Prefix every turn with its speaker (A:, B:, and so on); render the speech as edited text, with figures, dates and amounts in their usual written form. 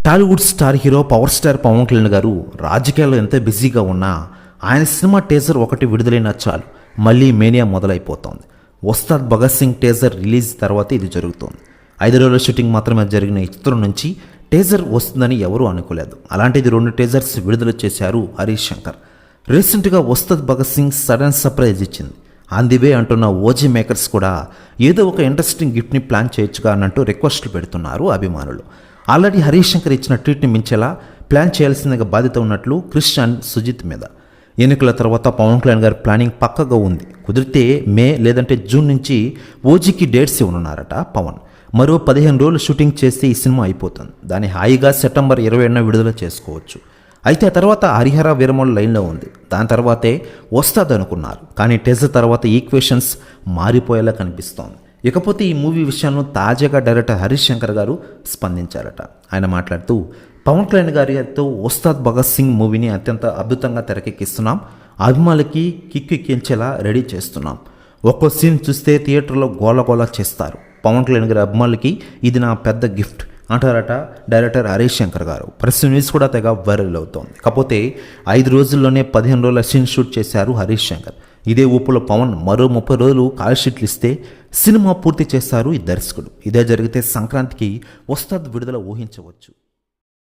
A: Tollywood star hero power star Pawan Kalyan garu రాజకీయాల్లో ఎంత బిజీగా ఉన్నా ఆయన సినిమా టేజర్ ఒకటి విడుదలైన చాలు మళ్ళీ మేనియా మొదలైపోతోంది. ఉస్తాద్ భగత్ సింగ్ టేజర్ రిలీజ్ తర్వాత ఇది జరుగుతోంది. 5 రోజుల షూటింగ్ మాత్రమే జరిగిన ఈ చిత్రం నుంచి టేజర్ వస్తుందని ఎవరూ అనుకోలేదు. అలాంటిది 2 టేజర్స్ విడుదల చేశారు హరీష్ శంకర్. రీసెంట్గా ఉస్తాద్ భగత్ సింగ్ సడన్ సర్ప్రైజ్ ఇచ్చింది. అందివే అంటున్న ఓజీ మేకర్స్ కూడా ఏదో ఒక ఇంట్రెస్టింగ్ గిఫ్ట్ని ప్లాన్ చేయొచ్చుగా అన్నట్టు రిక్వెస్ట్లు పెడుతున్నారు అభిమానులు. ఆల్రెడీ హరీష్ శంకర్ ఇచ్చిన ట్వీట్ని మించేలా ప్లాన్ చేయాల్సిన బాధ్యత ఉన్నట్లు క్రిష్ అండ్ సుజిత్ మీద. ఎన్నికల తర్వాత పవన్ కళ్యాణ్ గారి ప్లానింగ్ పక్కగా ఉంది. కుదిరితే మే లేదంటే జూన్ నుంచి ఓజీకి డేట్స్ ఇవ్వనున్నారట పవన్. మరో 15 రోజులు షూటింగ్ చేస్తే ఈ సినిమా అయిపోతుంది. దాన్ని హాయిగా సెప్టెంబర్ 20న విడుదల చేసుకోవచ్చు. అయితే ఆ తర్వాత హరిహర వీరమల్ లైన్లో ఉంది. దాని తర్వాతే వస్తుంది అనుకున్నారు. కానీ టేజర్ తర్వాత ఈక్వేషన్స్ మారిపోయేలా కనిపిస్తోంది. ఇకపోతే ఈ మూవీ విషయంలో తాజాగా డైరెక్టర్ హరీష్ శంకర్ గారు స్పందించారట. ఆయన మాట్లాడుతూ పవన్ కళ్యాణ్ గారితో ఉస్తాద్ భగత్ సింగ్ మూవీని అత్యంత అద్భుతంగా తెరకెక్కిస్తున్నాం. అభిమానులకి కిక్కు ఎక్కించేలా రెడీ చేస్తున్నాం. ఒక్కో సీన్ చూస్తే థియేటర్లో గోల చేస్తారు. పవన్ కళ్యాణ్ గారి అభిమానులకి ఇది నా పెద్ద గిఫ్ట్ అంటారట డైరెక్టర్ హరీష్ శంకర్ గారు. ప్రెస్ న్యూస్ కూడా తెగ వైరల్ అవుతోంది. కాకపోతే 5 రోజుల్లోనే 15 రోజుల సీన్ షూట్ చేశారు హరీష్ శంకర్. ఇదే ఊపులో పవన్ మరో 30 రోజులు కాల్ షీట్లు ఇస్తే సినిమా పూర్తి చేస్తారు ఈ దర్శకుడు. ఇదే జరిగితే సంక్రాంతికి ఉస్తాద్ విడుదల ఊహించవచ్చు.